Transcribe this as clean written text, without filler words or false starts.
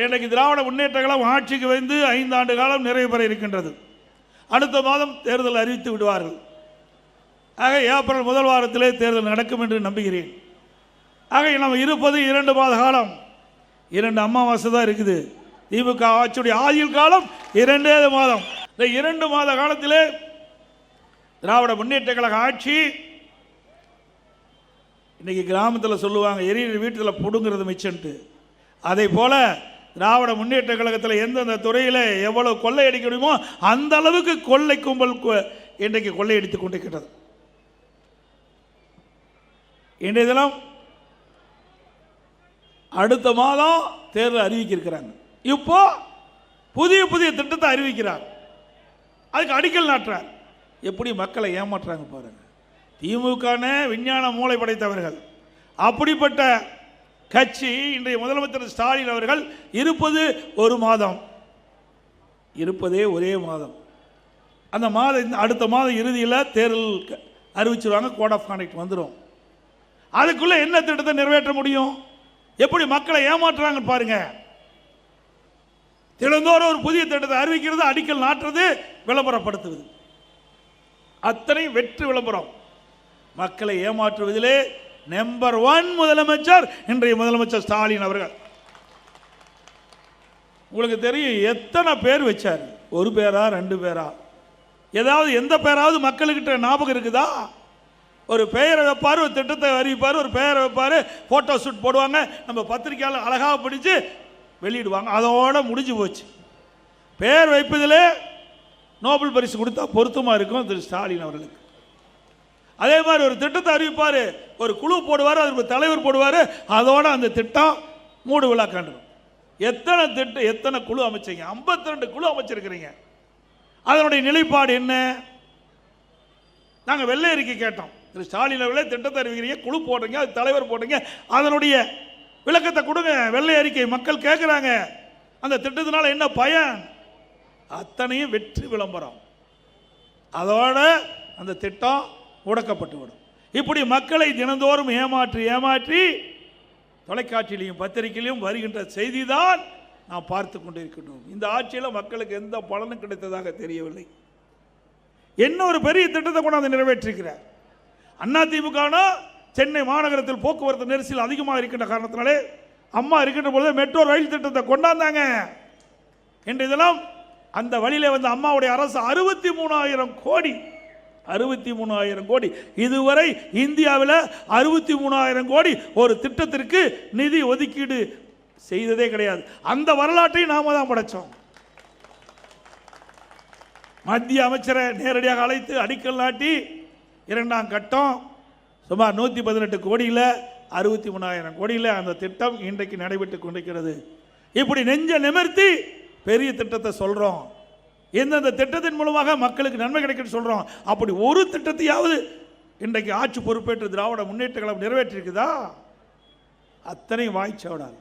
இன்றைக்கு திராவிட முன்னேற்ற கழகம் ஆட்சிக்கு வந்து 5 ஆண்டு காலம் நிறைவு பெற இருக்கின்றது. அடுத்த மாதம் தேர்தல் அறிவித்து விடுவார்கள். ஆக ஏப்ரல் முதல் வாரத்திலே தேர்தல் நடக்கும் என்று நம்புகிறேன். ஆக நம்ம இருப்பது 2 மாத காலம், 2 அமாவாசை தான் இருக்குது. திமுக ஆட்சியுடைய ஆயுள் காலம் 2 மாதம். இந்த 2 மாத காலத்திலே திராவிட முன்னேற்ற கழக ஆட்சி, இன்னைக்கு கிராமத்தில் சொல்லுவாங்க எரியிற வீட்டில் புடுங்கிறது மிச்சன்ட்டு, அதை போல திராவிட முன்னேற்ற கழகத்தில் எந்தெந்த துறையில் எவ்வளவு கொள்ளையடிக்க முடியுமோ அந்த அளவுக்கு கொள்ளை கும்பல் இன்றைக்கு கொள்ளையடித்துக் கொண்டிருக்கிறது. இன்றைய தினம் அடுத்த மாதம் தேர்தல் அறிவிக்கிறாங்க. இப்போ புதிய புதிய திட்டத்தை அறிவிக்கிறார், அதுக்கு அடிக்கல் நாட்டுறார். எப்படி மக்களை ஏமாற்றுறாங்க பாருங்க. திமுக விஞ்ஞான மூளை படைத்தவர்கள். அப்படிப்பட்ட கட்சி இன்றைய முதலமைச்சர் ஸ்டாலின் அவர்கள் இருப்பது 1 மாதம், இருப்பதே ஒரே மாதம். அந்த மாதம் அடுத்த மாதம் இறுதியில் தேர்தல் அறிவிச்சிருவாங்க, கோட் ஆஃப் கான்டக்ட் வந்துடும். அதுக்குள்ள என்ன திட்டத்தை நிறைவேற்ற முடியும்? எப்படி மக்களை ஏமாற்றுறாங்க பாருங்க. தினந்தோறும் ஒரு புதிய திட்டத்தை அறிவிக்கிறது, அடிக்கல் நாட்டுறது, விளம்பரப்படுத்துவது, அத்தனை வெற்றி விளம்பரம். மக்களை ஏமாற்றுவதிலே நம்பர் 1 முதலமைச்சர் இன்றைய முதலமைச்சர் ஸ்டாலின் அவர்கள். உங்களுக்கு தெரியும் எத்தனை பேர் வச்சார்? 1 பேரா 2 பேரா? ஏதாவது எந்த பேராவது மக்களுக்கிட்ட ஞாபகம் இருக்குதா? ஒரு பெயரை வைப்பார், ஒரு திட்டத்தை அறிவிப்பார், ஒரு பெயரை வைப்பார், போட்டோ ஷூட் போடுவாங்க, நம்ம பத்திரிகையாளர் அழகாக பிடிச்சு வெளியிடுவாங்க, அதோட முடிஞ்சு போச்சு. பெயர் வைப்பதிலே நோபல் பரிசு கொடுத்தா பொருத்தமாக இருக்கும் திரு ஸ்டாலின் அவர்களுக்கு. அதே மாதிரி ஒரு திட்டத்தை அறிவிப்பார், ஒரு குழு போடுவார், அதுக்கு தலைவர் போடுவார், அதோட அந்த திட்டம் மூடு விழா காணும். எத்தனை திட்டம், எத்தனை குழு அமைச்சீங்க? 52 குழு அமைச்சிருக்கிறீங்க. அதனுடைய நிலைப்பாடு என்ன? நாங்கள் வெள்ளை அறிக்கை கேட்டோம். திரு ஸ்டாலின் அவர்களே திட்டத்தை அறிவிக்கிறீங்க, குழு போடுறீங்க, அது தலைவர் போடுறீங்க, அதனுடைய விளக்கத்தை கொடுங்க. வெள்ளை அறிக்கை மக்கள் கேட்குறாங்க. அந்த திட்டத்தினால என்ன பயன்? அத்தனையும் வெற்றி விளம்பரம். அதோட அந்த திட்டம் முடக்கப்பட்டு விடும். இப்படி மக்களை தினந்தோறும் ஏமாற்றி ஏமாற்றி தொலைக்காட்சியிலையும் பத்திரிகையிலையும் வருகின்ற செய்தி தான் நாம் பார்த்து கொண்டிருக்கணும். இந்த ஆட்சியில் மக்களுக்கு எந்த பலனும் கிடைத்ததாக தெரியவில்லை. என்ன ஒரு பெரிய திட்டத்தை கொண்டாந்து நிறைவேற்றிருக்கிறார். அதிமுக சென்னை மாநகரத்தில் போக்குவரத்து நெரிசல் அதிகமாக இருக்கின்ற காரணத்தினாலே அம்மா இருக்கின்ற பொழுது மெட்ரோ ரயில் திட்டத்தை கொண்டாந்தாங்க. இன்று இதெல்லாம் அந்த வழியிலே வந்து அம்மாவுடைய அரசு 63,000 கோடி 63,000 கோடி இதுவரை இந்தியாவில் 63,000 கோடி ஒரு திட்டத்திற்கு நிதி ஒதுக்கீடு செய்ததே கிடையாது. அந்த வரலாற்றை நாம தான் படைச்சோம். மத்திய அமைச்சரை நேரடியாக அழைத்து அடிக்கல் நாட்டி 2ஆம் கட்டம் சுமார் 118 கோடியில் 63,000 கோடியில் அந்த திட்டம் இன்றைக்கு நடைபெற்று கொண்டிருக்கிறது. இப்படி நெஞ்ச நிமிர்த்தி பெரிய திட்டத்தை சொல்றோம். எந்தெந்த திட்டத்தின் மூலமாக மக்களுக்கு நன்மை கிடைக்கும் சொல்றோம். அப்படி ஒரு திட்டத்தையாவது இன்றைக்கு ஆட்சி பொறுப்பேற்று திராவிட முன்னேற்ற கழகம் நிறைவேற்றிருக்குதா? அத்தனை வாய்ச்சவடால்.